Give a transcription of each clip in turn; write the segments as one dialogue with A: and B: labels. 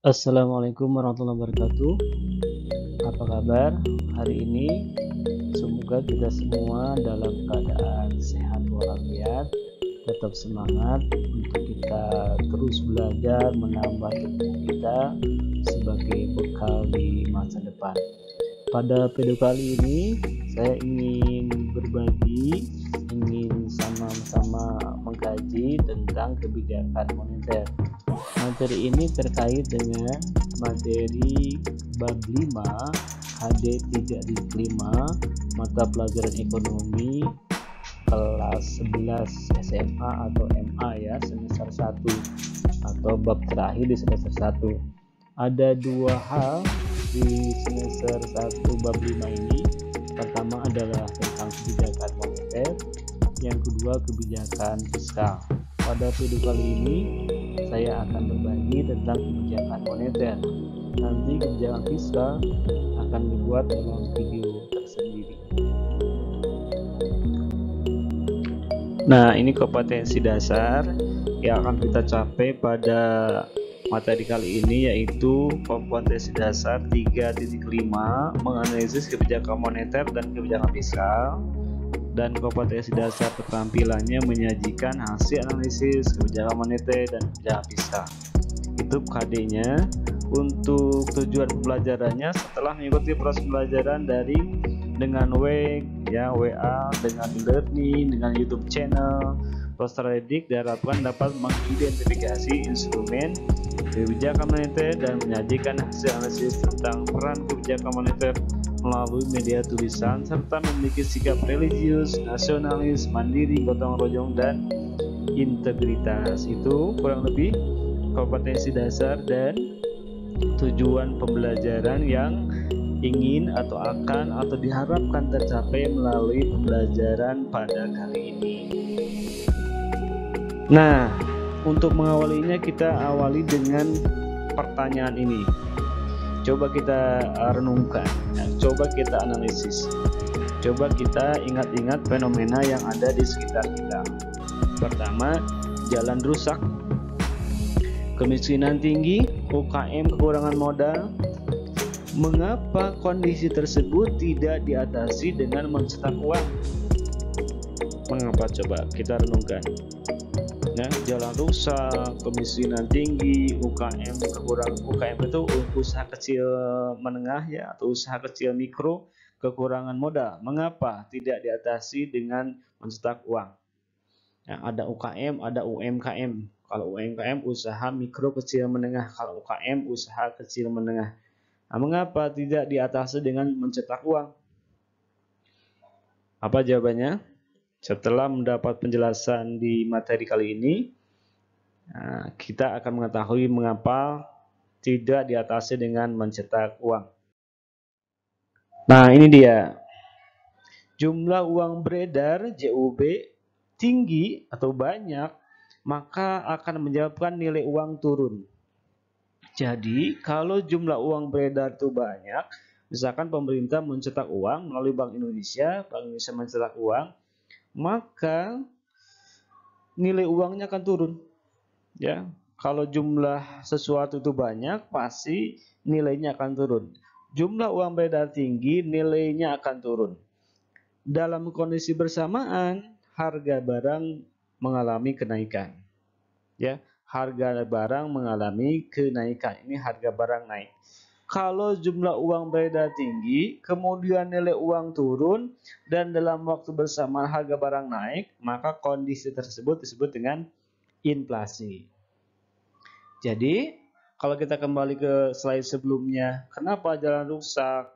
A: Assalamualaikum warahmatullahi wabarakatuh. Apa kabar hari ini? Semoga kita semua dalam keadaan sehat walafiat, tetap semangat untuk kita terus belajar menambah ilmu kita sebagai bekal di masa depan. Pada video kali ini saya ingin berbagi, ingin sama-sama mengkaji tentang kebijakan moneter. Materi ini terkait dengan materi bab 5 HD 3.5 mata pelajaran ekonomi kelas 11 SMA atau MA ya, semester 1 atau bab terakhir di semester 1. Ada dua hal di semester 1 bab 5 ini. Pertama adalah tentang kebijakan moneter, yang kedua kebijakan fiskal. Pada video kali ini saya akan berbagi tentang kebijakan moneter. Nanti kebijakan fiskal akan dibuat dalam video tersendiri. Nah, ini kompetensi dasar yang akan kita capai pada materi kali ini, yaitu kompetensi dasar 3.5 menganalisis kebijakan moneter dan kebijakan fiskal, dan kompetensi dasar keterampilannya menyajikan hasil analisis kebijakan moneter dan kebijakan fiskal. Itu KD-nya. Untuk tujuan pembelajarannya, setelah mengikuti proses pembelajaran daring dengan WA, dengan learning, dengan YouTube channel, Proster Edik diharapkan dapat mengidentifikasi instrumen kebijakan moneter dan menyajikan hasil analisis tentang peran kebijakan moneter melalui media tulisan, serta memiliki sikap religius, nasionalis, mandiri, gotong royong, dan integritas. Itu kurang lebih kompetensi dasar dan tujuan pembelajaran yang ingin atau akan atau diharapkan tercapai melalui pembelajaran pada kali ini. Nah, untuk mengawalinya kita awali dengan pertanyaan ini. Coba kita renungkan, coba kita analisis, coba kita ingat-ingat fenomena yang ada di sekitar kita. Pertama, jalan rusak, kemiskinan tinggi, UKM kekurangan modal. Mengapa kondisi tersebut tidak diatasi dengan mencetak uang? Mengapa? Coba kita renungkan. Nah, jalan rusak, kemiskinan tinggi, UKM kekurangan. UKM itu usaha kecil menengah ya, atau usaha kecil mikro, kekurangan modal. Mengapa tidak diatasi dengan mencetak uang? Nah, ada UKM, ada UMKM. Kalau UMKM usaha mikro kecil menengah, kalau UKM usaha kecil menengah. Nah, mengapa tidak diatasi dengan mencetak uang? Apa jawabannya? Setelah mendapat penjelasan di materi kali ini, kita akan mengetahui mengapa tidak diatasi dengan mencetak uang. Nah, ini dia. Jumlah uang beredar JUB tinggi atau banyak, maka akan menyebabkan nilai uang turun. Jadi, kalau jumlah uang beredar itu banyak, misalkan pemerintah mencetak uang melalui Bank Indonesia mencetak uang, maka nilai uangnya akan turun. Ya, kalau jumlah sesuatu itu banyak, pasti nilainya akan turun. Jumlah uang beredar tinggi, nilainya akan turun. Dalam kondisi bersamaan, harga barang mengalami kenaikan. Ya, harga barang mengalami kenaikan. Ini harga barang naik. Kalau jumlah uang beredar tinggi, kemudian nilai uang turun, dan dalam waktu bersamaan harga barang naik, maka kondisi tersebut disebut dengan inflasi. Jadi, kalau kita kembali ke slide sebelumnya, kenapa jalan rusak,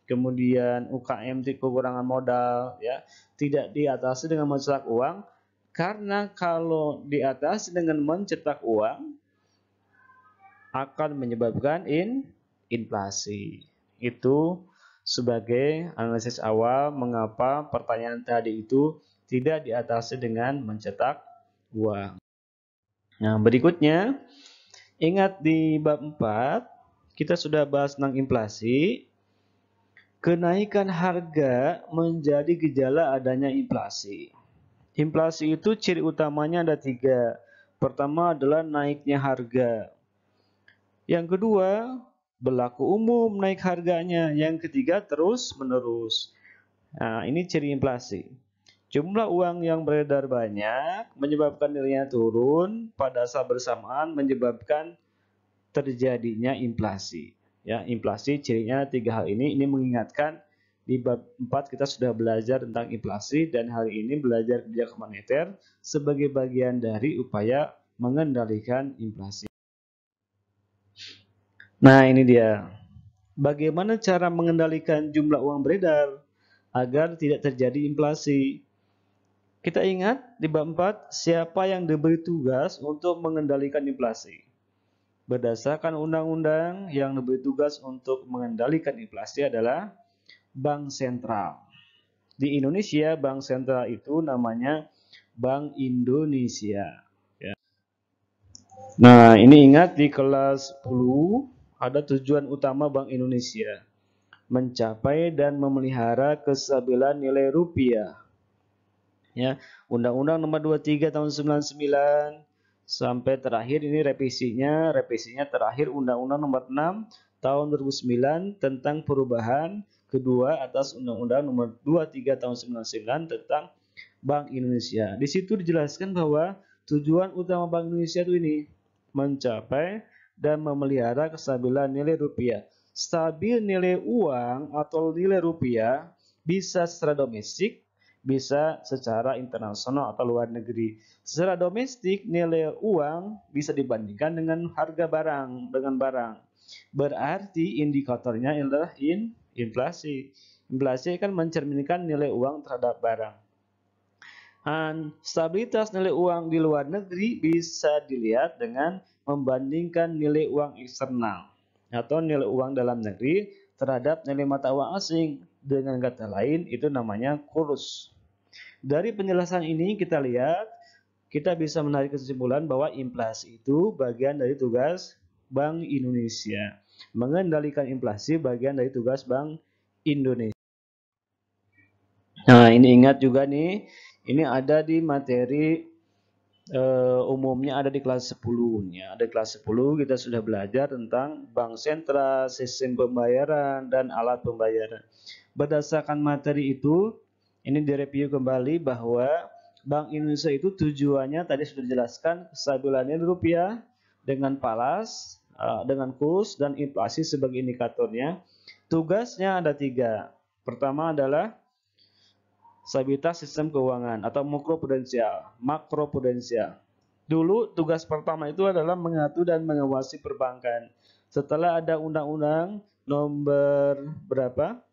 A: kemudian UKM kekurangan modal, ya, tidak diatasi dengan mencetak uang? Karena kalau diatasi dengan mencetak uang, akan menyebabkan inflasi. Itu sebagai analisis awal mengapa pertanyaan tadi itu tidak diatasi dengan mencetak uang. Nah, berikutnya, ingat di bab 4 kita sudah bahas tentang inflasi. Kenaikan harga menjadi gejala adanya inflasi. Inflasi itu ciri utamanya ada 3. Pertama adalah naiknya harga. Yang kedua, berlaku umum naik harganya. Yang ketiga, terus menerus. Nah, ini ciri inflasi. Jumlah uang yang beredar banyak menyebabkan nilainya turun, pada saat bersamaan menyebabkan terjadinya inflasi. Ya, inflasi cirinya tiga hal ini. Ini mengingatkan di bab 4 kita sudah belajar tentang inflasi dan hari ini belajar kebijakan moneter sebagai bagian dari upaya mengendalikan inflasi. Nah, ini dia. Bagaimana cara mengendalikan jumlah uang beredar agar tidak terjadi inflasi? Kita ingat di bab 4, siapa yang diberi tugas untuk mengendalikan inflasi? Berdasarkan undang-undang, yang diberi tugas untuk mengendalikan inflasi adalah Bank Sentral. Di Indonesia, Bank Sentral itu namanya Bank Indonesia. Nah, ini ingat di kelas 10 ada tujuan utama Bank Indonesia, mencapai dan memelihara kestabilan nilai rupiah. Ya, Undang-Undang Nomor 23 Tahun 99 sampai terakhir ini revisinya terakhir Undang-Undang Nomor 6 Tahun 2009 tentang perubahan kedua atas Undang-Undang Nomor 23 Tahun 99 tentang Bank Indonesia. Di situ dijelaskan bahwa tujuan utama Bank Indonesia itu ini mencapai dan memelihara kestabilan nilai rupiah. Stabil nilai uang atau nilai rupiah bisa secara domestik, bisa secara internasional atau luar negeri. Secara domestik, nilai uang bisa dibandingkan dengan harga barang, Berarti indikatornya adalah inflasi. Inflasi kan mencerminkan nilai uang terhadap barang. Dan stabilitas nilai uang di luar negeri bisa dilihat dengan membandingkan nilai uang eksternal atau nilai uang dalam negeri terhadap nilai mata uang asing. Dengan kata lain, itu namanya kurs. Dari penjelasan ini kita lihat, kita bisa menarik kesimpulan bahwa inflasi itu bagian dari tugas Bank Indonesia. Mengendalikan inflasi bagian dari tugas Bank Indonesia. Nah, ini ingat juga nih, ini ada di materi umumnya ada di kelas 10 ya. Ada di kelas 10 kita sudah belajar tentang bank sentral, sistem pembayaran dan alat pembayaran. Berdasarkan materi itu, ini direview kembali bahwa Bank Indonesia itu tujuannya tadi sudah dijelaskan, kestabilan nilai rupiah dengan palas, dengan kurs dan inflasi sebagai indikatornya. Tugasnya ada 3. Pertama adalah stabilitas sistem keuangan atau makroprudensial. Dulu tugas pertama itu adalah mengatur dan mengawasi perbankan. Setelah ada undang-undang nomor berapa?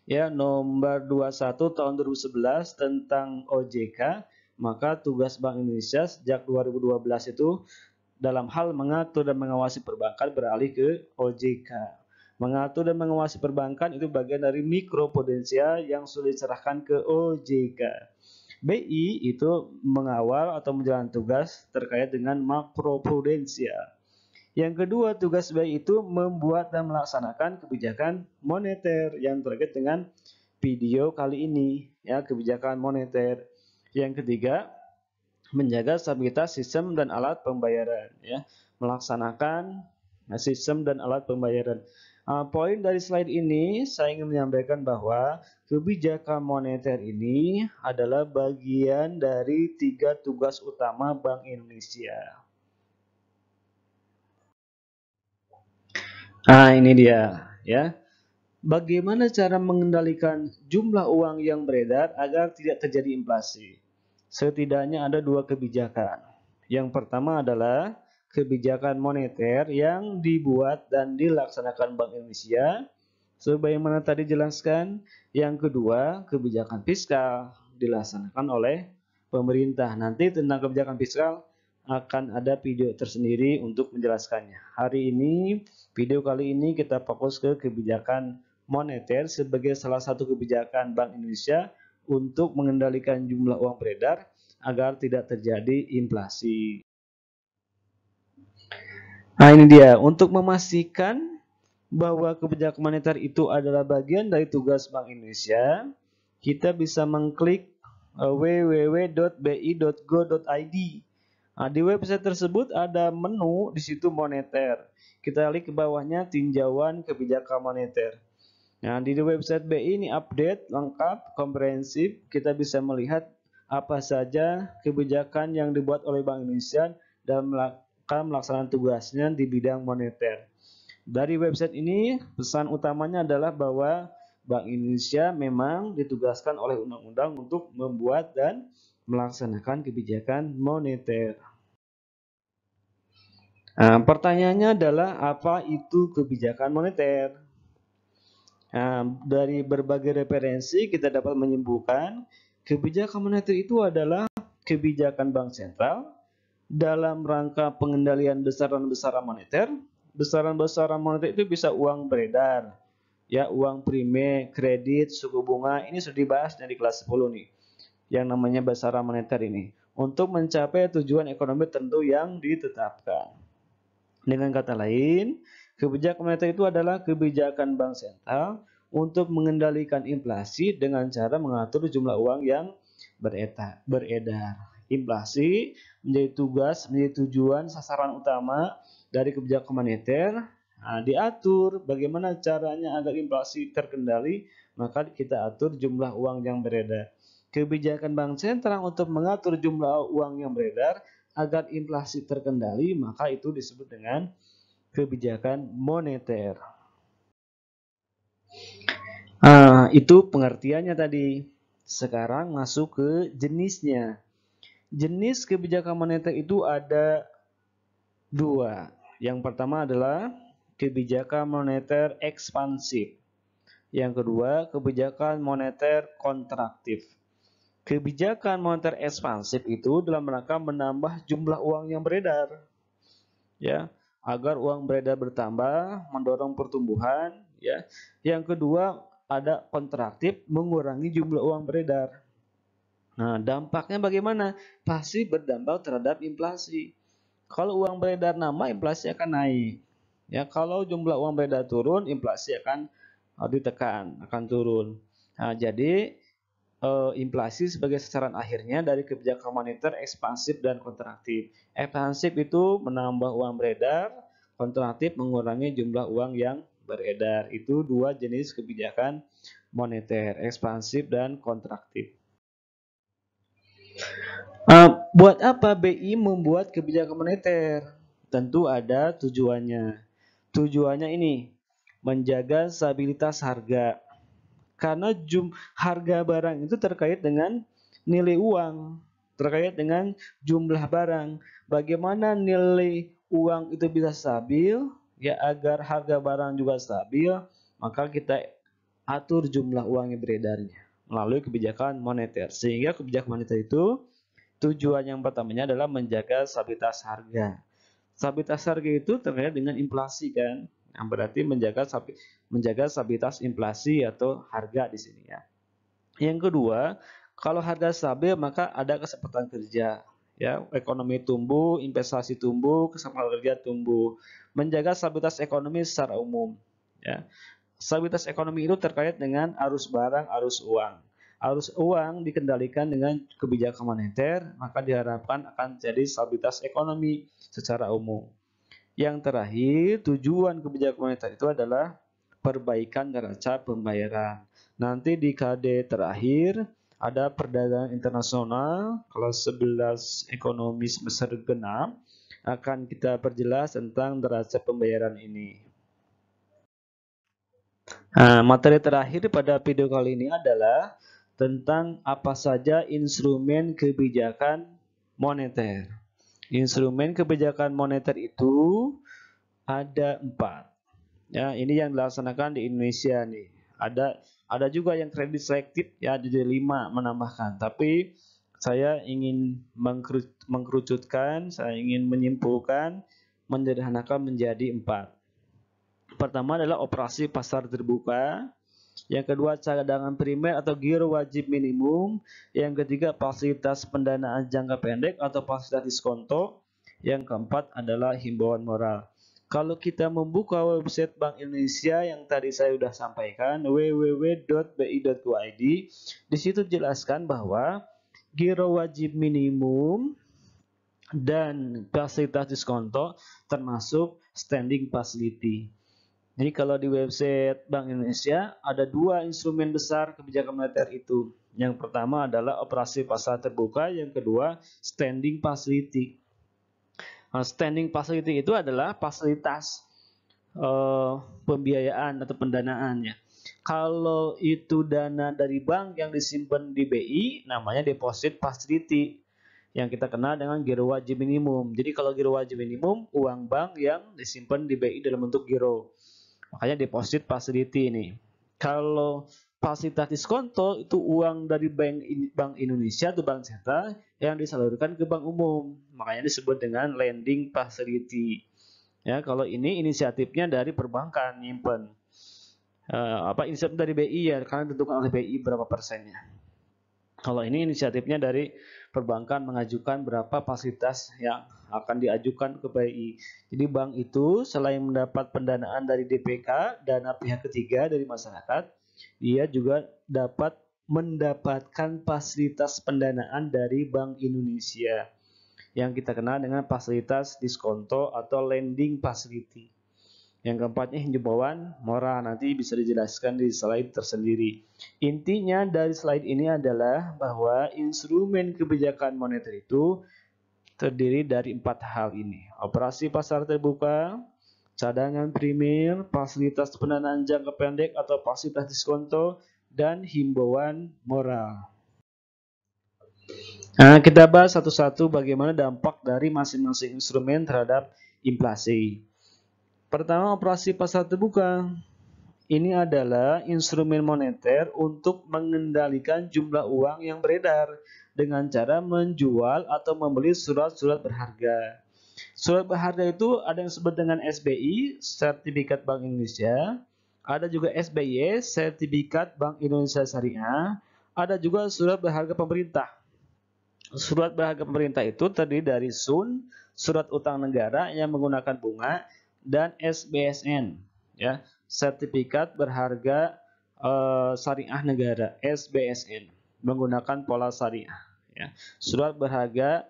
A: Ya, nomor 21 tahun 2011 tentang OJK, maka tugas Bank Indonesia sejak 2012 itu dalam hal mengatur dan mengawasi perbankan beralih ke OJK. Mengatur dan mengawasi perbankan itu bagian dari mikroprudensial yang sudah diserahkan ke OJK. BI itu mengawal atau menjalankan tugas terkait dengan makroprudensial. Yang kedua, tugas BI itu membuat dan melaksanakan kebijakan moneter yang terkait dengan video kali ini, ya, kebijakan moneter. Yang ketiga, menjaga stabilitas sistem dan alat pembayaran, ya, melaksanakan sistem dan alat pembayaran. Poin dari slide ini saya ingin menyampaikan bahwa kebijakan moneter ini adalah bagian dari 3 tugas utama Bank Indonesia. Ini dia, ya. Bagaimana cara mengendalikan jumlah uang yang beredar agar tidak terjadi inflasi? Setidaknya ada 2 kebijakan. Yang pertama adalah kebijakan moneter yang dibuat dan dilaksanakan Bank Indonesia, sebagaimana tadi jelaskan. Yang kedua, kebijakan fiskal dilaksanakan oleh pemerintah. Nanti tentang kebijakan fiskal akan ada video tersendiri untuk menjelaskannya. Hari ini, video kali ini kita fokus ke kebijakan moneter sebagai salah satu kebijakan Bank Indonesia untuk mengendalikan jumlah uang beredar agar tidak terjadi inflasi. Nah, ini dia. Untuk memastikan bahwa kebijakan moneter itu adalah bagian dari tugas Bank Indonesia, kita bisa mengklik www.bi.go.id. Nah, di website tersebut ada menu di situ moneter. Kita lihat ke bawahnya tinjauan kebijakan moneter. Nah, di website BI ini update lengkap, komprehensif. Kita bisa melihat apa saja kebijakan yang dibuat oleh Bank Indonesia dalam melaksanakan tugasnya di bidang moneter. Dari website ini, pesan utamanya adalah bahwa Bank Indonesia memang ditugaskan oleh undang-undang untuk membuat dan melaksanakan kebijakan moneter. Nah, pertanyaannya adalah apa itu kebijakan moneter? Nah, dari berbagai referensi kita dapat menyimpulkan kebijakan moneter itu adalah kebijakan bank sentral dalam rangka pengendalian besaran-besaran moneter. Besaran-besaran moneter itu bisa uang beredar, ya, uang prime, kredit, suku bunga. Ini sudah dibahas dari kelas 10 nih, yang namanya besaran moneter ini untuk mencapai tujuan ekonomi tertentu yang ditetapkan. Dengan kata lain, kebijakan moneter itu adalah kebijakan bank sentral untuk mengendalikan inflasi dengan cara mengatur jumlah uang yang beredar. Inflasi menjadi tugas, menjadi tujuan sasaran utama dari kebijakan moneter. Nah, diatur bagaimana caranya agar inflasi terkendali, maka kita atur jumlah uang yang beredar. Kebijakan bank sentral untuk mengatur jumlah uang yang beredar agar inflasi terkendali, maka itu disebut dengan kebijakan moneter. Itu pengertiannya tadi. Sekarang masuk ke jenisnya. Jenis kebijakan moneter itu ada dua. Yang pertama adalah kebijakan moneter ekspansif. Yang kedua, kebijakan moneter kontraktif. Kebijakan moneter ekspansif itu dalam rangka menambah jumlah uang yang beredar, ya, agar uang beredar bertambah, mendorong pertumbuhan, ya. Yang kedua, ada kontraktif, mengurangi jumlah uang beredar. Nah, dampaknya bagaimana? Pasti berdampak terhadap inflasi. Kalau uang beredar nambah, inflasi akan naik. Ya, kalau jumlah uang beredar turun, inflasi akan ditekan, akan turun. Nah, jadi inflasi sebagai sasaran akhirnya dari kebijakan moneter ekspansif dan kontraktif. Ekspansif itu menambah uang beredar, kontraktif mengurangi jumlah uang yang beredar. Itu dua jenis kebijakan moneter, ekspansif dan kontraktif. Buat apa BI membuat kebijakan moneter? Tentu ada tujuannya. Tujuannya ini menjaga stabilitas harga. Karena harga barang itu terkait dengan nilai uang, terkait dengan jumlah barang. Bagaimana nilai uang itu bisa stabil, ya, agar harga barang juga stabil, maka kita atur jumlah uang yang beredarnya melalui kebijakan moneter. Sehingga kebijakan moneter itu tujuan yang pertamanya adalah menjaga stabilitas harga. Stabilitas harga itu terkait dengan inflasi kan, yang berarti menjaga stabilitas inflasi atau harga di sini ya. Yang kedua, kalau harga stabil maka ada kesempatan kerja, ya, ekonomi tumbuh, investasi tumbuh, kesempatan kerja tumbuh. Menjaga stabilitas ekonomi secara umum, ya. Stabilitas ekonomi itu terkait dengan arus barang, arus uang. Arus uang dikendalikan dengan kebijakan moneter, maka diharapkan akan jadi stabilitas ekonomi secara umum. Yang terakhir, tujuan kebijakan moneter itu adalah perbaikan neraca pembayaran. Nanti di KD terakhir ada perdagangan internasional kelas 11 ekonomi semester genap, akan kita perjelas tentang neraca pembayaran ini. Nah, materi terakhir pada video kali ini adalah tentang apa saja instrumen kebijakan moneter. Instrumen kebijakan moneter itu ada 4. Ya, ini yang dilaksanakan di Indonesia nih. Ada juga yang kredit selektif, ya, jadi 5 menambahkan. Tapi saya ingin mengkerucutkan, saya ingin menyimpulkan, menyederhanakan menjadi 4. Pertama adalah operasi pasar terbuka. Yang kedua, cadangan primer atau giro wajib minimum. Yang ketiga, fasilitas pendanaan jangka pendek atau fasilitas diskonto. Yang keempat adalah himbauan moral. Kalau kita membuka website Bank Indonesia yang tadi saya sudah sampaikan, www.bi.go.id, di situ jelaskan bahwa giro wajib minimum dan fasilitas diskonto termasuk standing facility. Jadi kalau di website Bank Indonesia ada dua instrumen besar kebijakan moneter itu. Yang pertama adalah operasi pasar terbuka, yang kedua standing facility. Nah, standing facility itu adalah fasilitas pembiayaan atau pendanaannya. Kalau itu dana dari bank yang disimpan di BI, namanya deposit facility, yang kita kenal dengan giro wajib minimum. Jadi kalau giro wajib minimum, uang bank yang disimpan di BI dalam bentuk giro. Makanya deposit facility ini. Kalau fasilitas diskonto itu uang dari Bank Indonesia atau Bank Sentral yang disalurkan ke bank umum. Makanya disebut dengan lending facility. Ya, kalau ini inisiatifnya dari perbankan nyimpen. Inisiatif dari BI ya, karena ditentukan oleh BI berapa persennya. Kalau ini inisiatifnya dari perbankan mengajukan berapa fasilitas yang akan diajukan ke BI. Jadi bank itu selain mendapat pendanaan dari DPK, dana pihak ketiga dari masyarakat, dia juga dapat mendapatkan fasilitas pendanaan dari Bank Indonesia yang kita kenal dengan fasilitas diskonto atau lending facility. Yang keempatnya himbauan moral, nanti bisa dijelaskan di slide tersendiri. Intinya dari slide ini adalah bahwa instrumen kebijakan moneter itu terdiri dari 4 hal ini. Operasi pasar terbuka, cadangan primer, fasilitas pendanaan jangka pendek atau fasilitas diskonto, dan himbauan moral. Nah, kita bahas satu-satu bagaimana dampak dari masing-masing instrumen terhadap inflasi. Pertama, operasi pasar terbuka. Ini adalah instrumen moneter untuk mengendalikan jumlah uang yang beredar dengan cara menjual atau membeli surat-surat berharga. Surat berharga itu ada yang disebut dengan SBI, Sertifikat Bank Indonesia, ada juga SBY, Sertifikat Bank Indonesia Syariah, ada juga surat berharga pemerintah. Surat berharga pemerintah itu terdiri dari SUN, surat utang negara yang menggunakan bunga, dan SBSN, ya, sertifikat berharga syariah negara, SBSN, menggunakan pola syariah. Ya. Surat berharga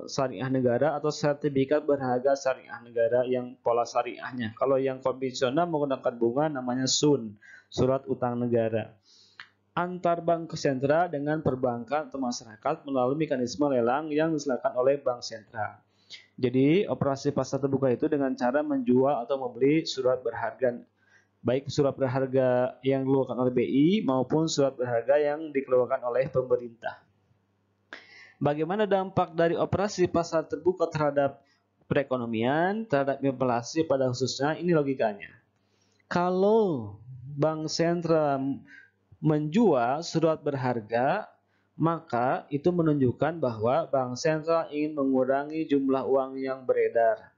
A: syariah negara atau sertifikat berharga syariah negara yang pola syariahnya. Kalau yang konvensional menggunakan bunga namanya SUN, surat utang negara. Antar bank sentra dengan perbankan atau masyarakat melalui mekanisme lelang yang diselenggarakan oleh bank sentral. Jadi operasi pasar terbuka itu dengan cara menjual atau membeli surat berharga, baik surat berharga yang dikeluarkan oleh BI maupun surat berharga yang dikeluarkan oleh pemerintah. Bagaimana dampak dari operasi pasar terbuka terhadap perekonomian, terhadap inflasi pada khususnya? Ini logikanya. Kalau bank sentral menjual surat berharga, maka itu menunjukkan bahwa bank sentral ingin mengurangi jumlah uang yang beredar.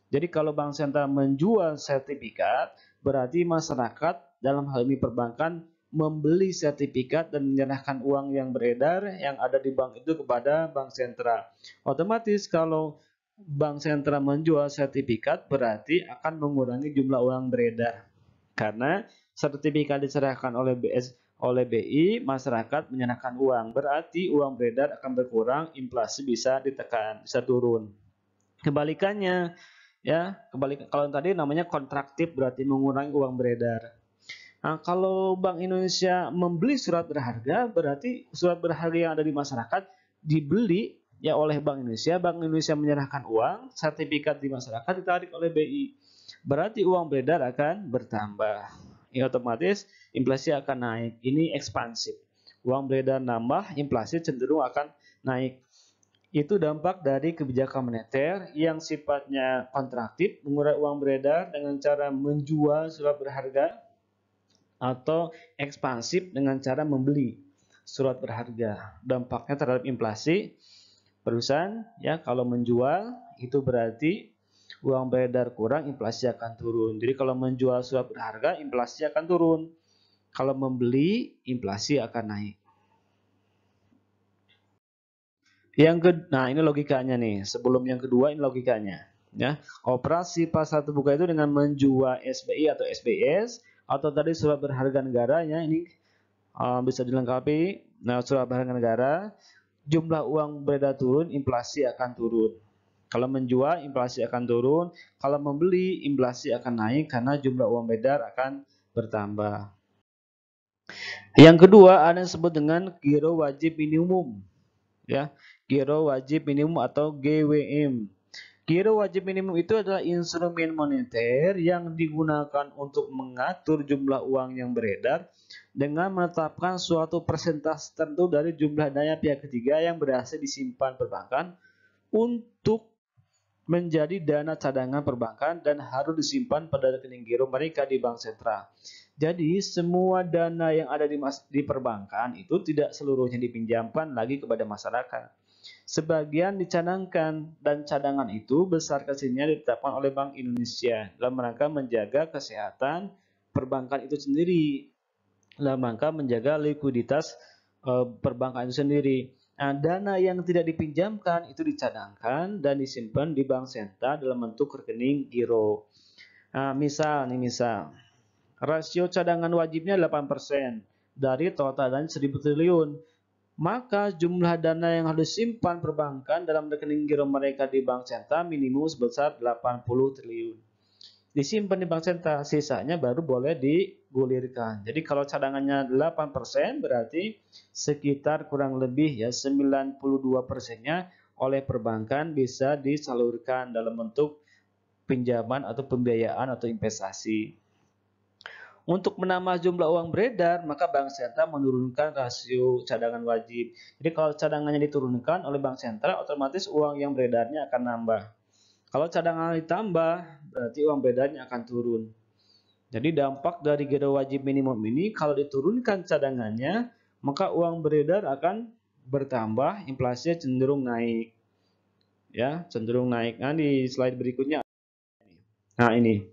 A: Jadi kalau bank sentral menjual sertifikat, berarti masyarakat dalam hal ini perbankan membeli sertifikat dan menyerahkan uang yang beredar yang ada di bank itu kepada bank sentral. Otomatis kalau bank sentral menjual sertifikat berarti akan mengurangi jumlah uang beredar. Karena sertifikat diserahkan oleh BI, masyarakat menyerahkan uang. Berarti uang beredar akan berkurang, inflasi bisa ditekan, bisa turun. Kebalikannya, ya, kalau tadi namanya kontraktif berarti mengurangi uang beredar. Nah, kalau Bank Indonesia membeli surat berharga, berarti surat berharga yang ada di masyarakat dibeli ya oleh Bank Indonesia. Bank Indonesia menyerahkan uang, sertifikat di masyarakat ditarik oleh BI. Berarti uang beredar akan bertambah. Ya, otomatis inflasi akan naik. Ini ekspansif. Uang beredar nambah, inflasi cenderung akan naik. Itu dampak dari kebijakan moneter yang sifatnya kontraktif, mengurangi uang beredar dengan cara menjual surat berharga, atau ekspansif dengan cara membeli surat berharga. Dampaknya terhadap inflasi perusahaan, ya, kalau menjual itu berarti uang beredar kurang, inflasi akan turun. Jadi kalau menjual surat berharga, inflasi akan turun. Kalau membeli, inflasi akan naik. Nah, ini logikanya nih. Sebelum yang kedua, ini logikanya. Ya, operasi pasar terbuka itu dengan menjual SBI atau SBS atau tadi surat berharga negaranya ini bisa dilengkapi. Nah, surat berharga negara jumlah uang beredar turun, inflasi akan turun. Kalau menjual, inflasi akan turun. Kalau membeli, inflasi akan naik karena jumlah uang beredar akan bertambah. Yang kedua ada yang disebut dengan giro wajib minimum. Ya, giro wajib minimum atau GWM. Giro wajib minimum itu adalah instrumen moneter yang digunakan untuk mengatur jumlah uang yang beredar dengan menetapkan suatu persentase tertentu dari jumlah dana pihak ketiga yang berhasil disimpan perbankan untuk menjadi dana cadangan perbankan dan harus disimpan pada rekening giro mereka di bank sentral. Jadi semua dana yang ada di perbankan itu tidak seluruhnya dipinjamkan lagi kepada masyarakat. Sebagian dicadangkan dan cadangan itu besar kecilnya ditetapkan oleh Bank Indonesia dalam rangka menjaga kesehatan perbankan itu sendiri, dalam rangka menjaga likuiditas perbankan itu sendiri. Nah, dana yang tidak dipinjamkan itu dicadangkan dan disimpan di bank sentral dalam bentuk rekening giro. Nah, misal rasio cadangan wajibnya 8% dari total dana 1.000 triliun. Maka jumlah dana yang harus disimpan perbankan dalam rekening giro mereka di bank sentral minimum sebesar 80 triliun. Disimpan di bank sentral, sisanya baru boleh digulirkan. Jadi kalau cadangannya 8% berarti sekitar kurang lebih ya 92%-nya oleh perbankan bisa disalurkan dalam bentuk pinjaman atau pembiayaan atau investasi. Untuk menambah jumlah uang beredar, maka bank sentral menurunkan rasio cadangan wajib. Jadi kalau cadangannya diturunkan oleh bank sentral, otomatis uang yang beredarnya akan nambah. Kalau cadangan ditambah, berarti uang beredarnya akan turun. Jadi dampak dari giro wajib minimum ini, kalau diturunkan cadangannya, maka uang beredar akan bertambah, inflasinya cenderung naik. Ya, cenderung naik. Nah, di slide berikutnya. Nah, ini.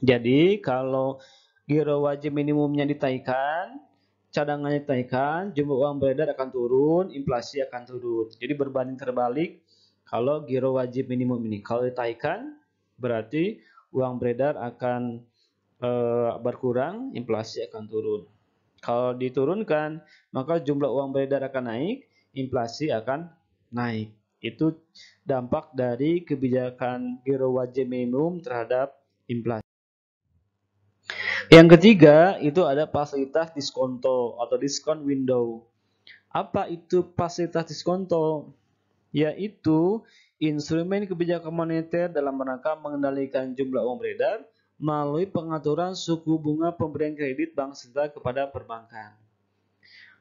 A: Jadi kalau giro wajib minimumnya ditaikkan, cadangannya ditaikkan, jumlah uang beredar akan turun, inflasi akan turun. Jadi berbanding terbalik kalau giro wajib minimum ini. Kalau ditaikkan, berarti uang beredar akan berkurang, inflasi akan turun. Kalau diturunkan, maka jumlah uang beredar akan naik, inflasi akan naik. Itu dampak dari kebijakan giro wajib minimum terhadap inflasi. Yang ketiga itu ada fasilitas diskonto atau diskon window. Apa itu fasilitas diskonto? Yaitu instrumen kebijakan moneter dalam rangka mengendalikan jumlah uang beredar melalui pengaturan suku bunga pemberian kredit bank sentral kepada perbankan.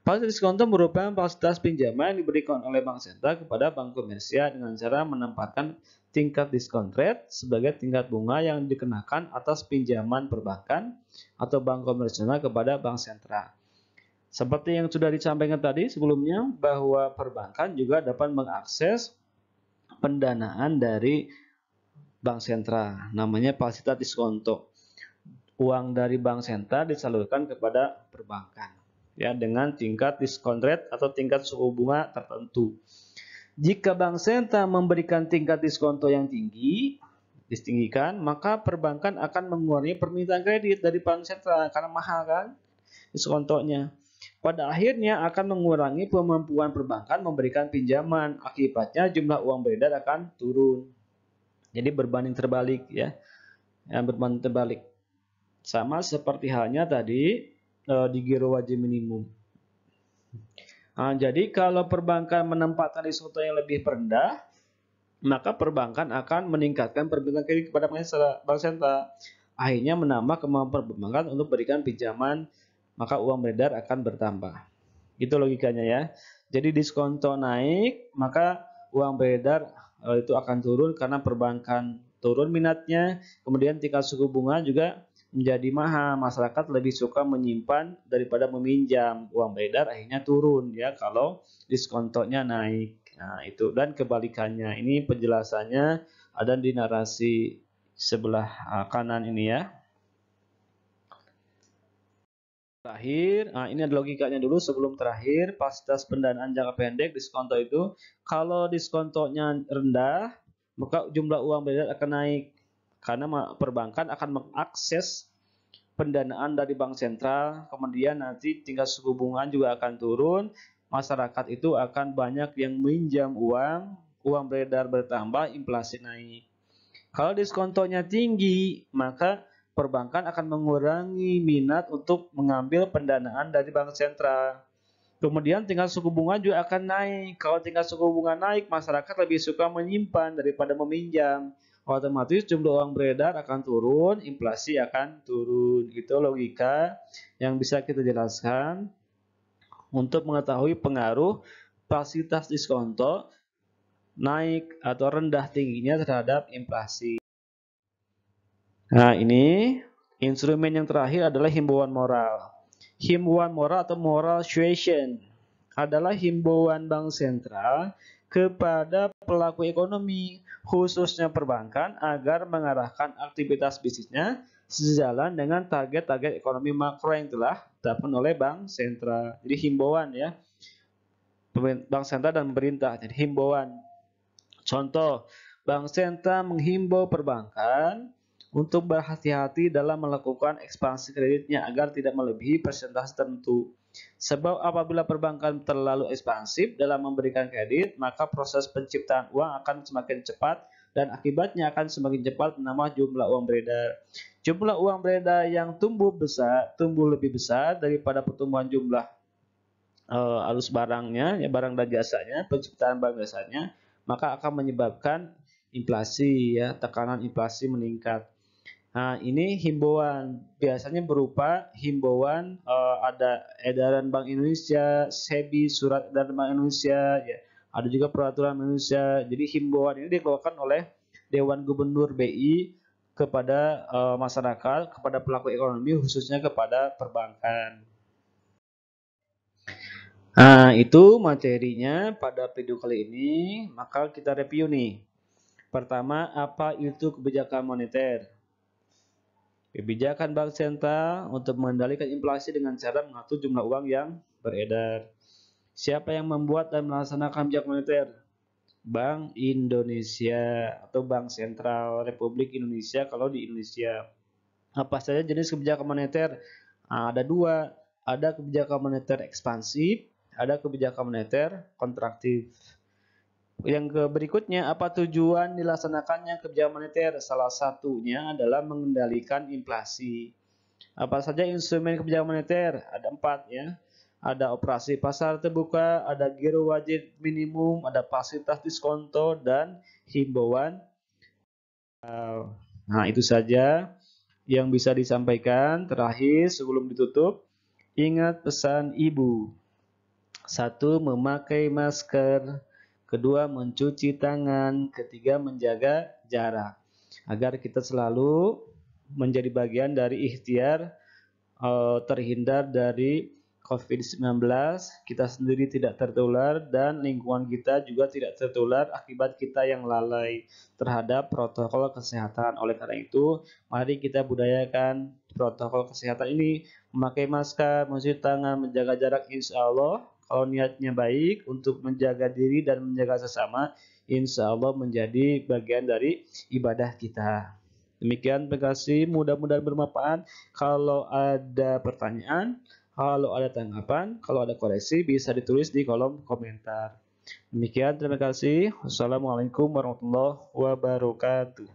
A: Fasilitas diskonto merupakan fasilitas pinjaman yang diberikan oleh bank sentral kepada bank komersial dengan cara menempatkan tingkat diskon rate sebagai tingkat bunga yang dikenakan atas pinjaman perbankan atau bank komersial kepada bank sentral. Seperti yang sudah disampaikan tadi sebelumnya, bahwa perbankan juga dapat mengakses pendanaan dari bank sentral, namanya fasilitas diskonto. Uang dari bank sentral disalurkan kepada perbankan, ya, dengan tingkat diskon rate atau tingkat suku bunga tertentu. Jika bank sentral memberikan tingkat diskonto yang tinggi, ditinggikan, maka perbankan akan mengurangi permintaan kredit dari bank sentral karena mahal kan diskontonya. Pada akhirnya akan mengurangi kemampuan perbankan memberikan pinjaman. Akibatnya jumlah uang beredar akan turun. Jadi berbanding terbalik ya. Berbanding terbalik. Sama seperti halnya tadi di giro wajib minimum. Nah, jadi kalau perbankan menempatkan risiko yang lebih rendah, maka perbankan akan meningkatkan permintaan kredit kepada bank sentral. Akhirnya menambah kemampuan perbankan untuk berikan pinjaman, maka uang beredar akan bertambah. Itu logikanya ya. Jadi diskonto naik, maka uang beredar itu akan turun karena perbankan turun minatnya, kemudian tingkat suku bunga juga menjadi mahal, masyarakat lebih suka menyimpan daripada meminjam, uang beredar akhirnya turun ya kalau diskontonya naik. Nah, itu dan kebalikannya. Ini penjelasannya ada di narasi sebelah kanan ini ya. Terakhir, nah ini ada logikanya dulu sebelum terakhir, fasilitas pendanaan jangka pendek diskonto itu kalau diskontonya rendah, maka jumlah uang beredar akan naik karena perbankan akan mengakses pendanaan dari bank sentral, kemudian nanti tingkat suku bunga juga akan turun, masyarakat itu akan banyak yang minjam uang, uang beredar bertambah, inflasi naik. Kalau diskontonya tinggi, maka perbankan akan mengurangi minat untuk mengambil pendanaan dari bank sentral. Kemudian tingkat suku bunga juga akan naik. Kalau tingkat suku bunga naik, masyarakat lebih suka menyimpan daripada meminjam. Otomatis jumlah uang beredar akan turun, inflasi akan turun. Itu logika yang bisa kita jelaskan untuk mengetahui pengaruh fasilitas diskonto naik atau rendah tingginya terhadap inflasi. Nah, ini instrumen yang terakhir adalah himbauan moral. Himbauan moral atau moral suasion adalah himbauan bank sentral kepada pelaku ekonomi, khususnya perbankan, agar mengarahkan aktivitas bisnisnya sejalan dengan target-target ekonomi makro yang telah ditetapkan oleh bank sentral. Jadi himbauan ya, bank sentral dan pemerintah. Jadi himbauan. Contoh, bank sentral menghimbau perbankan untuk berhati-hati dalam melakukan ekspansi kreditnya agar tidak melebihi persentase tertentu. Sebab apabila perbankan terlalu ekspansif dalam memberikan kredit, maka proses penciptaan uang akan semakin cepat dan akibatnya akan semakin cepat menambah jumlah uang beredar. Jumlah uang beredar yang tumbuh lebih besar daripada pertumbuhan jumlah arus barangnya, ya barang dan jasanya, penciptaan barang jasanya, maka akan menyebabkan inflasi ya, tekanan inflasi meningkat. Nah, ini himbauan biasanya berupa himbauan ada edaran Bank Indonesia, SEBI, surat edaran Bank Indonesia, ya. Ada juga peraturan Bank Indonesia. Jadi himbauan ini dikeluarkan oleh Dewan Gubernur BI kepada masyarakat, kepada pelaku ekonomi, khususnya kepada perbankan. Nah, itu materinya pada video kali ini. Maka kita review nih. Pertama, apa itu kebijakan moneter? Kebijakan bank sentral untuk mengendalikan inflasi dengan cara mengatur jumlah uang yang beredar. Siapa yang membuat dan melaksanakan kebijakan moneter? Bank Indonesia atau Bank Sentral Republik Indonesia kalau di Indonesia. Apa saja jenis kebijakan moneter? Nah, ada dua. Ada kebijakan moneter ekspansif, ada kebijakan moneter kontraktif. Yang berikutnya, apa tujuan dilaksanakannya kebijakan moneter? Salah satunya adalah mengendalikan inflasi. Apa saja instrumen kebijakan moneter? Ada 4 ya. Ada operasi pasar terbuka, ada giro wajib minimum, ada fasilitas diskonto, dan himbauan. Nah, itu saja yang bisa disampaikan. Terakhir, sebelum ditutup, ingat pesan ibu. 1. Memakai masker. Kedua, mencuci tangan. Ketiga, menjaga jarak. Agar kita selalu menjadi bagian dari ikhtiar terhindar dari COVID-19, kita sendiri tidak tertular dan lingkungan kita juga tidak tertular akibat kita yang lalai terhadap protokol kesehatan. Oleh karena itu, mari kita budayakan protokol kesehatan ini, memakai masker, mencuci tangan, menjaga jarak. Insya Allah, kalau niatnya baik untuk menjaga diri dan menjaga sesama, insya Allah menjadi bagian dari ibadah kita. Demikian, terima kasih. Mudah-mudahan bermanfaat. Kalau ada pertanyaan, kalau ada tanggapan, kalau ada koreksi, bisa ditulis di kolom komentar. Demikian, terima kasih. Wassalamualaikum warahmatullahi wabarakatuh.